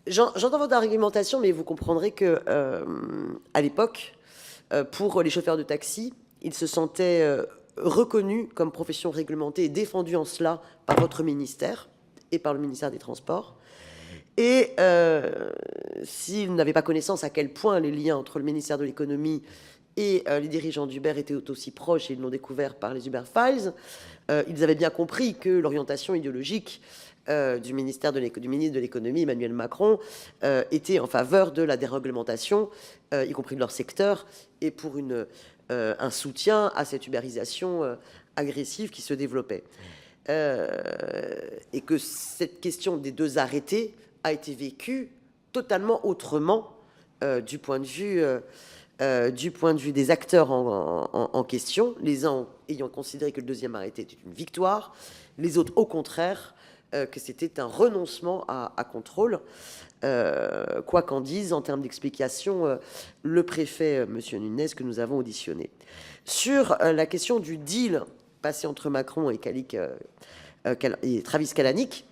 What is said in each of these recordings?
J'entends votre argumentation, mais vous comprendrez que à l'époque, pour les chauffeurs de taxi, ils se sentaient reconnus comme profession réglementée et défendus en cela par votre ministère et par le ministère des Transports. Et s'ils n'avaient pas connaissance à quel point les liens entre le ministère de l'économie et les dirigeants d'Uber étaient aussi proches, et ils l'ont découvert par les Uber Files, ils avaient bien compris que l'orientation idéologique du ministre de l'économie, Emmanuel Macron, était en faveur de la déréglementation, y compris de leur secteur, et pour un soutien à cette ubérisation agressive qui se développait. Et que cette question des deux arrêtés a été vécue totalement autrement du point de vue des acteurs en question, les uns ayant considéré que le deuxième arrêté était une victoire, les autres au contraire que c'était un renoncement à contrôle. Quoi qu'en dise en termes d'explication le préfet monsieur Nunes que nous avons auditionné. Sur la question du deal passé entre Macron et Travis Kalanick,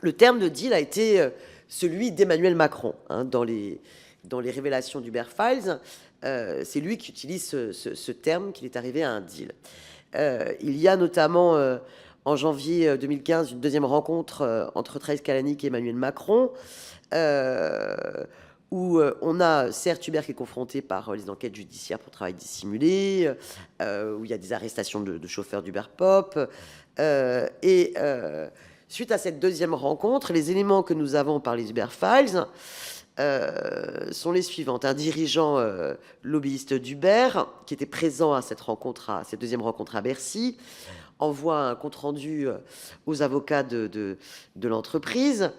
le terme de deal a été celui d'Emmanuel Macron dans les révélations d'Uber Files. C'est lui qui utilise ce terme, qu'il est arrivé à un deal. Il y a notamment en janvier 2015 une deuxième rencontre entre Travis Kalanick et Emmanuel Macron, où on a certes Uber qui est confronté par les enquêtes judiciaires pour travail dissimulé, où il y a des arrestations de chauffeurs d'Uber Pop. Suite à cette deuxième rencontre, les éléments que nous avons par les Uber Files sont les suivantes. Un dirigeant lobbyiste d'Uber, qui était présent à cette deuxième rencontre à Bercy, envoie un compte-rendu aux avocats de l'entreprise.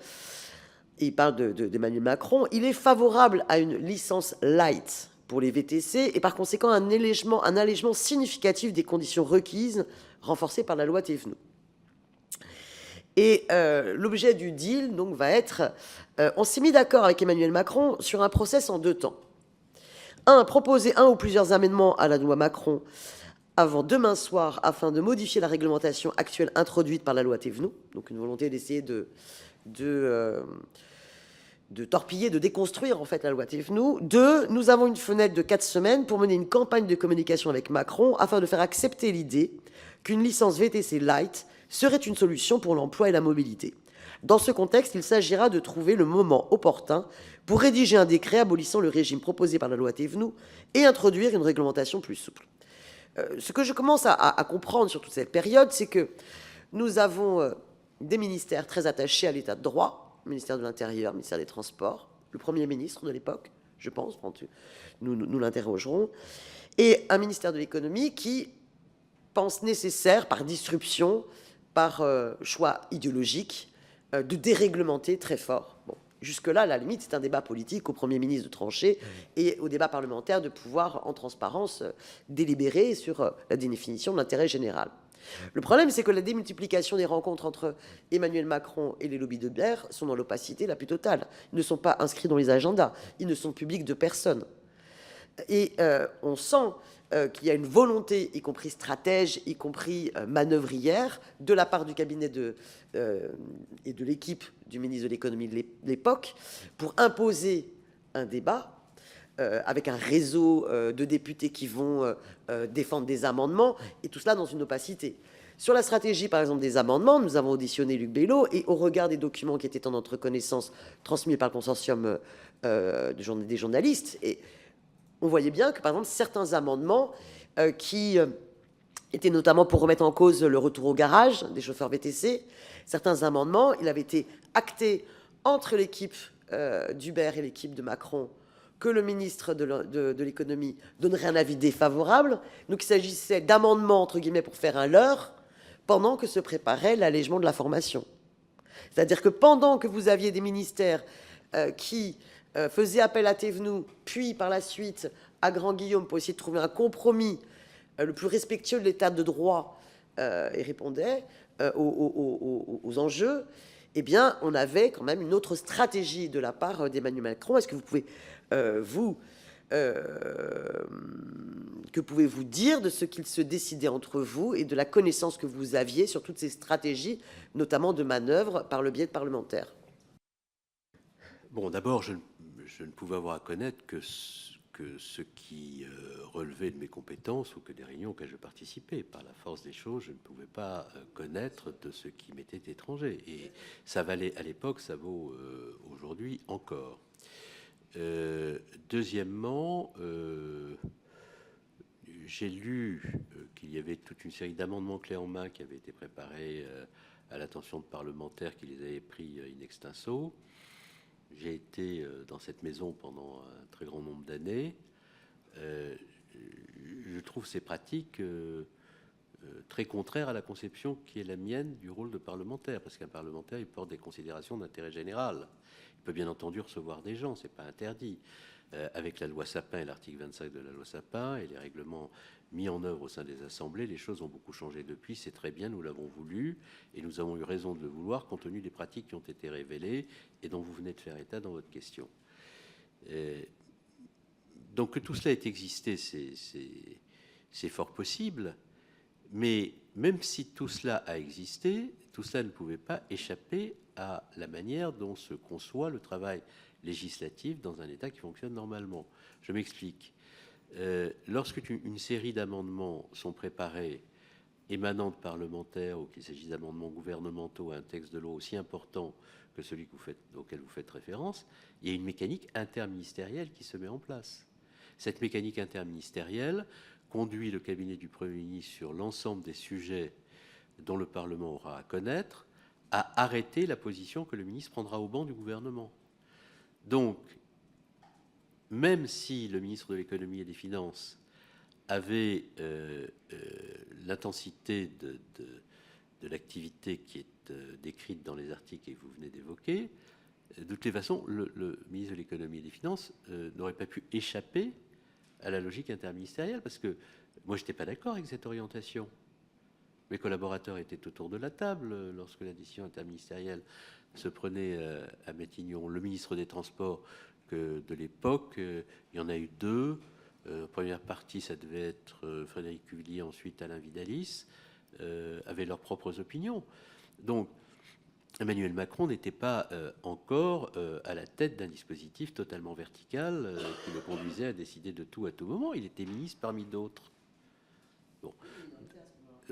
Il parle d'Emmanuel Macron. Il est favorable à une licence light pour les VTC et par conséquent un allègement significatif des conditions requises renforcées par la loi Thévenoud. Et l'objet du deal donc, va être... on s'est mis d'accord avec Emmanuel Macron sur un process en 2 temps. Proposer un ou plusieurs amendements à la loi Macron avant demain soir afin de modifier la réglementation actuelle introduite par la loi Thévenoud. Donc une volonté d'essayer de torpiller, de déconstruire en fait la loi Thévenoud. 2, nous avons une fenêtre de 4 semaines pour mener une campagne de communication avec Macron afin de faire accepter l'idée qu'une licence VTC light serait une solution pour l'emploi et la mobilité. Dans ce contexte, il s'agira de trouver le moment opportun pour rédiger un décret abolissant le régime proposé par la loi Thévenoud et introduire une réglementation plus souple. Ce que je commence à comprendre sur toute cette période, c'est que nous avons des ministères très attachés à l'état de droit, le ministère de l'Intérieur, le ministère des Transports, le Premier ministre de l'époque, je pense, nous l'interrogerons, et un ministère de l'économie qui pense nécessaire, par disruption, par choix idéologique, de déréglementer très fort. Bon, jusque-là, à la limite, c'est un débat politique au Premier ministre de trancher et au débat parlementaire de pouvoir, en transparence, délibérer sur la définition de l'intérêt général. Le problème, c'est que la démultiplication des rencontres entre Emmanuel Macron et les lobbies d'Uber sont dans l'opacité la plus totale. Ils ne sont pas inscrits dans les agendas, ils ne sont publics de personne. Et on sent qu'il y a une volonté, y compris stratège, y compris manœuvrière, de la part du cabinet et de l'équipe du ministre de l'économie de l'époque, pour imposer un débat avec un réseau de députés qui vont défendre des amendements, et tout cela dans une opacité. Sur la stratégie, par exemple, des amendements, nous avons auditionné Luc Bello, et au regard des documents qui étaient en notre connaissance transmis par le consortium des journalistes, et on voyait bien que, par exemple, certains amendements qui étaient notamment pour remettre en cause le retour au garage des chauffeurs VTC, certains amendements, il avait été acté entre l'équipe d'Uber et l'équipe de Macron que le ministre de l'économie donnerait un avis défavorable. Donc il s'agissait d'amendements, entre guillemets, pour faire un leurre, pendant que se préparait l'allègement de la formation. C'est-à-dire que pendant que vous aviez des ministères qui faisaient appel à Thévenoud, puis par la suite à Grand-Guillaume pour essayer de trouver un compromis le plus respectueux de l'état de droit et répondait aux enjeux, eh bien, on avait quand même une autre stratégie de la part d'Emmanuel Macron. Est-ce que vous pouvez, que pouvez-vous dire de ce qu'il se décidait entre vous et de la connaissance que vous aviez sur toutes ces stratégies, notamment de manœuvre par le biais de parlementaires? Bon, d'abord, je ne pouvais avoir à connaître que ce qui relevait de mes compétences ou que des réunions auxquelles je participais. Par la force des choses, je ne pouvais pas connaître de ce qui m'était étranger. Et ça valait à l'époque, ça vaut aujourd'hui encore. Deuxièmement, j'ai lu qu'il y avait toute une série d'amendements clés en main qui avaient été préparés à l'attention de parlementaires qui les avaient pris in extenso. J'ai été dans cette maison pendant un très grand nombre d'années. Je trouve ces pratiques très contraires à la conception qui est la mienne du rôle de parlementaire, parce qu'un parlementaire, il porte des considérations d'intérêt général. Il peut bien entendu recevoir des gens, c'est pas interdit. Avec la loi Sapin et l'article 25 de la loi Sapin et les règlements mis en œuvre au sein des assemblées, les choses ont beaucoup changé depuis, c'est très bien, nous l'avons voulu, et nous avons eu raison de le vouloir compte tenu des pratiques qui ont été révélées et dont vous venez de faire état dans votre question. Donc que tout cela ait existé, c'est fort possible, mais même si tout cela a existé, tout cela ne pouvait pas échapper à la manière dont se conçoit le travail législatif dans un État qui fonctionne normalement. Je m'explique. Lorsqu'une série d'amendements sont préparés émanant de parlementaires ou qu'il s'agit d'amendements gouvernementaux à un texte de loi aussi important que celui auquel vous faites référence, il y a une mécanique interministérielle qui se met en place. Cette mécanique interministérielle conduit le cabinet du Premier ministre sur l'ensemble des sujets dont le Parlement aura à connaître à arrêter la position que le ministre prendra au banc du gouvernement. Donc, même si le ministre de l'économie et des finances avait l'intensité de l'activité qui est décrite dans les articles que vous venez d'évoquer, de toutes les façons, le ministre de l'économie et des finances n'aurait pas pu échapper à la logique interministérielle, parce que moi, je n'étais pas d'accord avec cette orientation. Mes collaborateurs étaient autour de la table lorsque la décision interministérielle se prenait à Matignon. Le ministre des Transports de l'époque, il y en a eu deux. Première partie, ça devait être Frédéric Cuvillier, ensuite Alain Vidalis, avaient leurs propres opinions. Donc, Emmanuel Macron n'était pas encore à la tête d'un dispositif totalement vertical qui le conduisait à décider de tout à tout moment. Il était ministre parmi d'autres. Bon.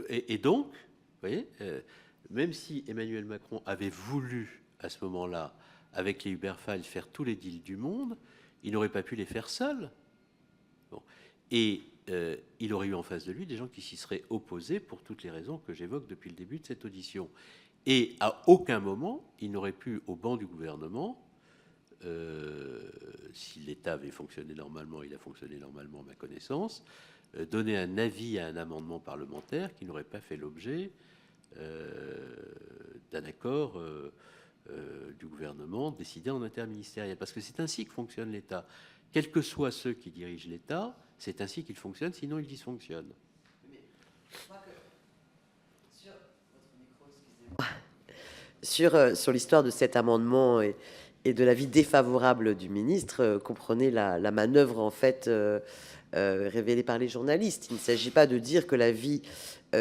Et donc, vous voyez, même si Emmanuel Macron avait voulu, à ce moment-là, avec les Uberfiles, faire tous les deals du monde, il n'aurait pas pu les faire seul. Bon. Et il aurait eu en face de lui des gens qui s'y seraient opposés pour toutes les raisons que j'évoque depuis le début de cette audition. Et à aucun moment, il n'aurait pu, au banc du gouvernement, si l'État avait fonctionné normalement, il a fonctionné normalement à ma connaissance, donner un avis à un amendement parlementaire qui n'aurait pas fait l'objet d'un accord du gouvernement décidé en interministériel. Parce que c'est ainsi que fonctionne l'État. Quels que soient ceux qui dirigent l'État, c'est ainsi qu'il fonctionne, sinon il dysfonctionne. Sur l'histoire de cet amendement et de l'avis défavorable du ministre, comprenez la manœuvre en fait révélée par les journalistes. Il ne s'agit pas de dire que l'avis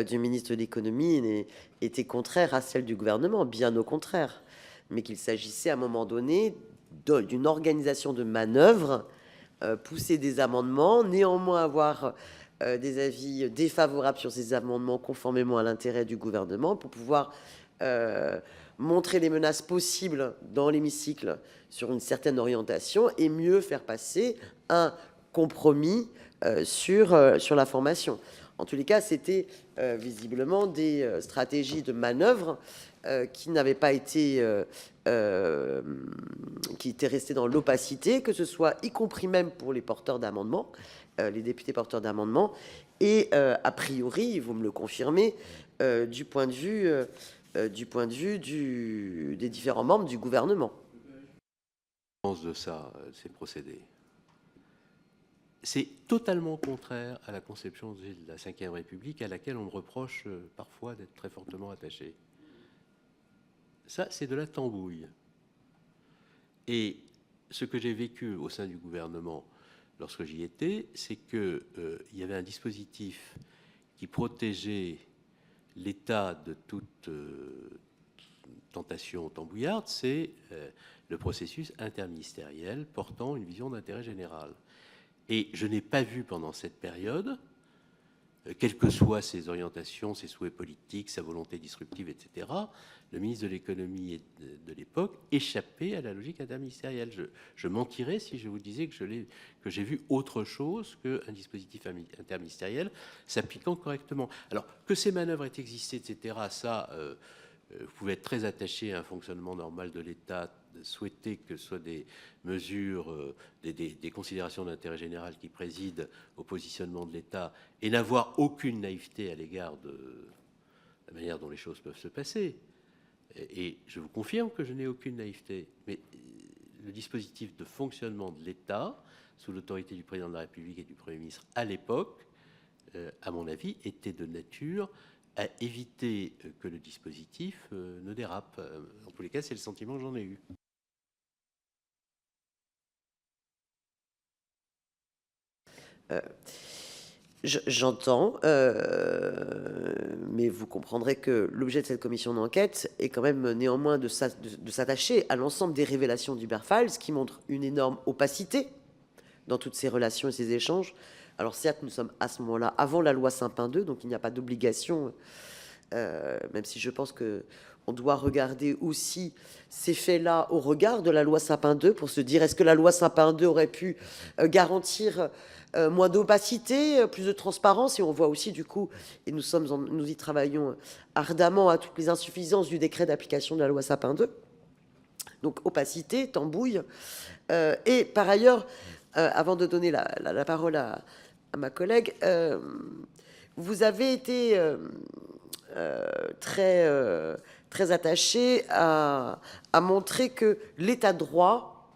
du ministre de l'économie était contraire à celle du gouvernement, bien au contraire, mais qu'il s'agissait à un moment donné d'une organisation de manœuvre, pousser des amendements, néanmoins avoir des avis défavorables sur ces amendements conformément à l'intérêt du gouvernement pour pouvoir montrer les menaces possibles dans l'hémicycle sur une certaine orientation et mieux faire passer un compromis sur la formation. En tous les cas, c'était visiblement des stratégies de manœuvre qui n'avaient pas été, qui étaient restées dans l'opacité, que ce soit y compris même pour les porteurs d'amendements, les députés porteurs d'amendements, et a priori, vous me le confirmez, du point de vue des différents membres du gouvernement. De ça, ces procédés. C'est totalement contraire à la conception de la Ve République à laquelle on me reproche parfois d'être très fortement attaché. Ça, c'est de la tambouille. Et ce que j'ai vécu au sein du gouvernement lorsque j'y étais, c'est qu'il y avait un dispositif qui protégeait l'État de toute tentation tambouillarde, c'est le processus interministériel portant une vision d'intérêt général. Et je n'ai pas vu pendant cette période, quelles que soient ses orientations, ses souhaits politiques, sa volonté disruptive, etc., le ministre de l'économie de l'époque échapper à la logique interministérielle. Je mentirais si je vous disais que j'ai vu autre chose qu'un dispositif interministériel s'appliquant correctement. Alors, que ces manœuvres aient existé, etc., ça, vous pouvez être très attaché à un fonctionnement normal de l'État, souhaiter que ce soit des mesures, des considérations d'intérêt général qui président au positionnement de l'État et n'avoir aucune naïveté à l'égard de la manière dont les choses peuvent se passer. Et je vous confirme que je n'ai aucune naïveté. Mais le dispositif de fonctionnement de l'État, sous l'autorité du président de la République et du Premier ministre à l'époque, à mon avis, était de nature à éviter que le dispositif ne dérape. En tous les cas, c'est le sentiment que j'en ai eu. J'entends, mais vous comprendrez que l'objet de cette commission d'enquête est quand même néanmoins de s'attacher à l'ensemble des révélations d'Hubert Files, qui montrent une énorme opacité dans toutes ces relations et ces échanges. Alors certes, nous sommes à ce moment-là avant la loi Sapin II, donc il n'y a pas d'obligation, même si je pense que on doit regarder aussi ces faits-là au regard de la loi Sapin II pour se dire, est-ce que la loi Sapin II aurait pu garantir moins d'opacité, plus de transparence? Et on voit aussi du coup, et nous y travaillons ardemment, à toutes les insuffisances du décret d'application de la loi Sapin II. Donc opacité, tambouille. Et par ailleurs, avant de donner la parole à ma collègue, vous avez été très attaché à montrer que l'état de droit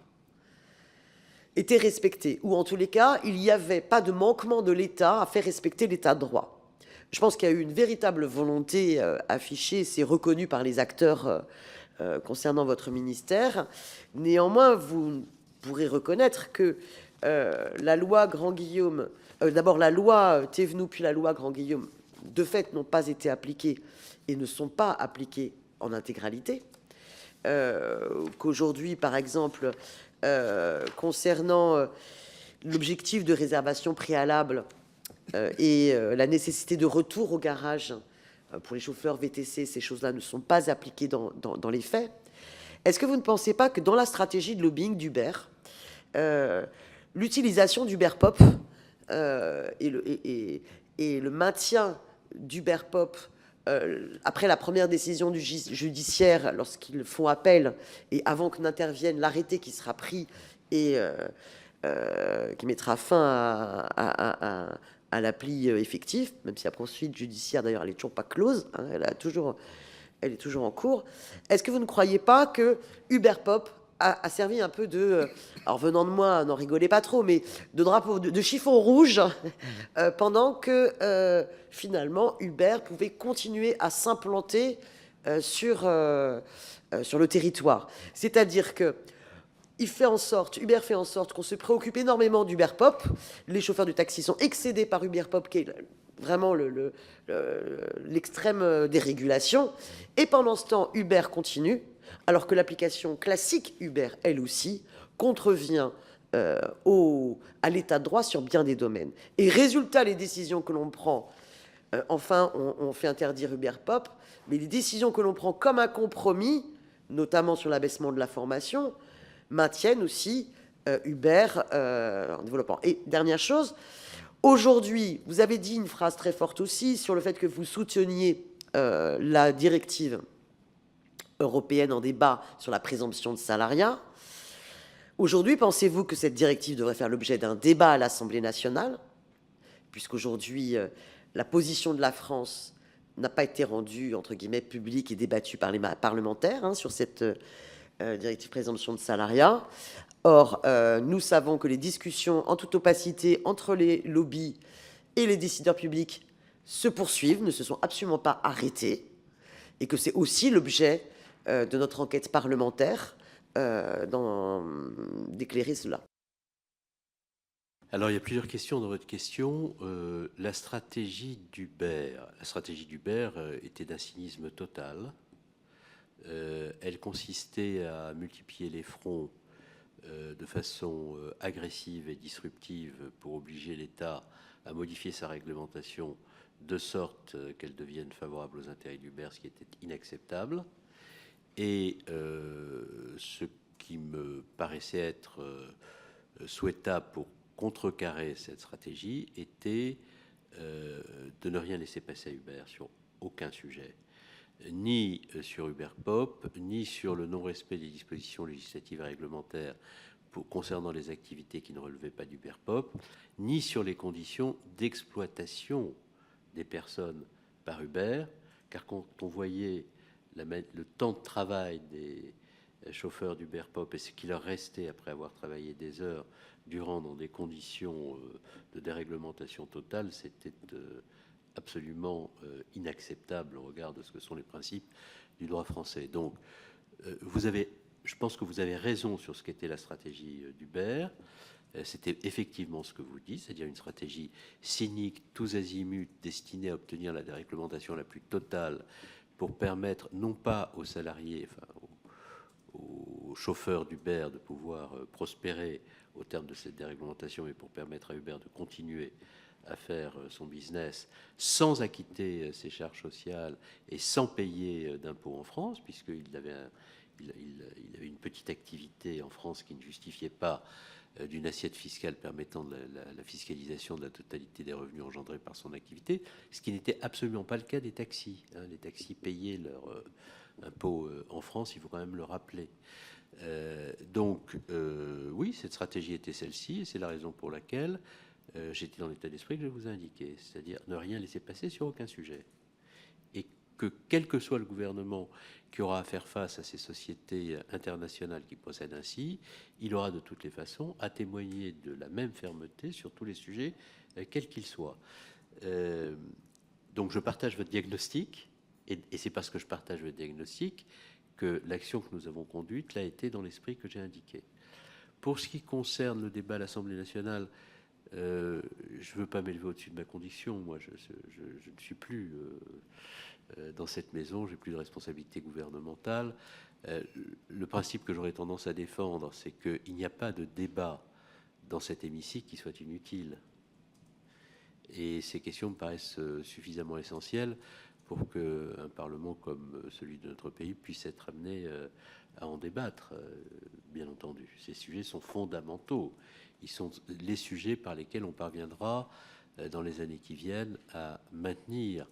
était respecté, ou en tous les cas, il n'y avait pas de manquement de l'État à faire respecter l'état de droit. Je pense qu'il y a eu une véritable volonté affichée, c'est reconnu par les acteurs concernant votre ministère. Néanmoins, vous pourrez reconnaître que la loi Grand-Guillaume, d'abord la loi Thévenoud puis la loi Grand-Guillaume, de fait, n'ont pas été appliquées et ne sont pas appliquées en intégralité. Qu'aujourd'hui, par exemple, concernant l'objectif de réservation préalable et la nécessité de retour au garage pour les chauffeurs VTC, ces choses-là ne sont pas appliquées dans les faits. Est-ce que vous ne pensez pas que dans la stratégie de lobbying d'Uber, l'utilisation d'Uber Pop et le maintien d'Uber Pop après la première décision du judiciaire, lorsqu'ils font appel et avant que n'intervienne l'arrêté qui sera pris et qui mettra fin à l'appli effectif, même si la poursuite judiciaire, d'ailleurs, elle n'est toujours pas close, hein, elle est toujours en cours. Est-ce que vous ne croyez pas que Uber Pop a servi un peu de, alors venant de moi, n'en rigolez pas trop, mais de drapeau, de chiffon rouge, pendant que finalement Uber pouvait continuer à s'implanter sur le territoire. C'est-à-dire que Uber fait en sorte qu'on se préoccupe énormément d'Uber Pop. Les chauffeurs de taxi sont excédés par Uber Pop, qui est vraiment l'extrême dérégulation. Et pendant ce temps, Uber continue, alors que l'application classique Uber, elle aussi, contrevient à l'état de droit sur bien des domaines. Et résultat, les décisions que l'on prend, enfin, on fait interdire Uber Pop, mais les décisions que l'on prend comme un compromis, notamment sur l'abaissement de la formation, maintiennent aussi Uber en développement. Et dernière chose, aujourd'hui, vous avez dit une phrase très forte aussi sur le fait que vous souteniez la directive européenne en débat sur la présomption de salariat. Aujourd'hui, pensez-vous que cette directive devrait faire l'objet d'un débat à l'Assemblée nationale, puisqu'aujourd'hui, la position de la France n'a pas été rendue, entre guillemets, publique et débattue par les parlementaires sur cette directive présomption de salariat. Or, nous savons que les discussions en toute opacité entre les lobbies et les décideurs publics se poursuivent, ne se sont absolument pas arrêtées, et que c'est aussi l'objet de notre enquête parlementaire d'éclairer cela. Alors, il y a plusieurs questions dans votre question. La stratégie d'Uber était d'un cynisme total. Elle consistait à multiplier les fronts de façon agressive et disruptive pour obliger l'État à modifier sa réglementation de sorte qu'elle devienne favorable aux intérêts d'Uber, ce qui était inacceptable. Et ce qui me paraissait être souhaitable pour contrecarrer cette stratégie était de ne rien laisser passer à Uber sur aucun sujet, ni sur Uber Pop, ni sur le non-respect des dispositions législatives et réglementaires concernant les activités qui ne relevaient pas d'Uber Pop, ni sur les conditions d'exploitation des personnes par Uber, car quand on voyait le temps de travail des chauffeurs d'Uber Pop et ce qui leur restait après avoir travaillé des heures durant dans des conditions de déréglementation totale, c'était absolument inacceptable au regard de ce que sont les principes du droit français. Donc, je pense que vous avez raison sur ce qu'était la stratégie d'Uber. C'était effectivement ce que vous dites, c'est-à-dire une stratégie cynique, tous azimuts, destinée à obtenir la déréglementation la plus totale pour permettre non pas aux salariés, enfin aux chauffeurs d'Uber de pouvoir prospérer au terme de cette déréglementation, mais pour permettre à Uber de continuer à faire son business sans acquitter ses charges sociales et sans payer d'impôts en France, puisqu'il avait une petite activité en France qui ne justifiait pas d'une assiette fiscale permettant la fiscalisation de la totalité des revenus engendrés par son activité, ce qui n'était absolument pas le cas des taxis. Les taxis payaient leur impôt en France, il faut quand même le rappeler. Donc, oui, cette stratégie était celle-ci, et c'est la raison pour laquelle j'étais dans l'état d'esprit que je vous ai indiqué, c'est-à-dire ne rien laisser passer sur aucun sujet. Et que quel que soit le gouvernement qui aura à faire face à ces sociétés internationales qui procèdent ainsi, il aura de toutes les façons à témoigner de la même fermeté sur tous les sujets, quels qu'ils soient. Donc je partage votre diagnostic, et c'est parce que je partage votre diagnostic que l'action que nous avons conduite l'a été dans l'esprit que j'ai indiqué. Pour ce qui concerne le débat à l'Assemblée nationale, je ne veux pas m'élever au-dessus de ma condition. Moi, je ne suis plus dans cette maison, j'ai plus de responsabilité gouvernementale. Le principe que j'aurais tendance à défendre, c'est qu'il n'y a pas de débat dans cet hémicycle qui soit inutile. Et ces questions me paraissent suffisamment essentielles pour qu'un Parlement comme celui de notre pays puisse être amené à en débattre, bien entendu. Ces sujets sont fondamentaux. Ils sont les sujets par lesquels on parviendra, dans les années qui viennent, à maintenir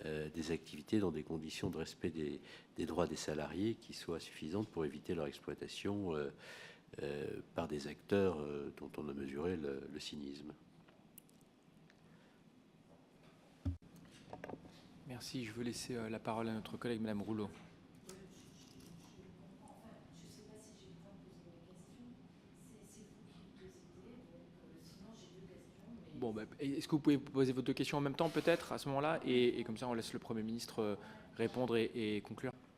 des activités dans des conditions de respect des droits des salariés qui soient suffisantes pour éviter leur exploitation par des acteurs dont on a mesuré le cynisme. Merci. Je veux laisser la parole à notre collègue Madame Rouleau. Bon, est-ce que vous pouvez poser vos deux questions en même temps, peut-être, à ce moment-là, et comme ça, on laisse le Premier ministre répondre et conclure.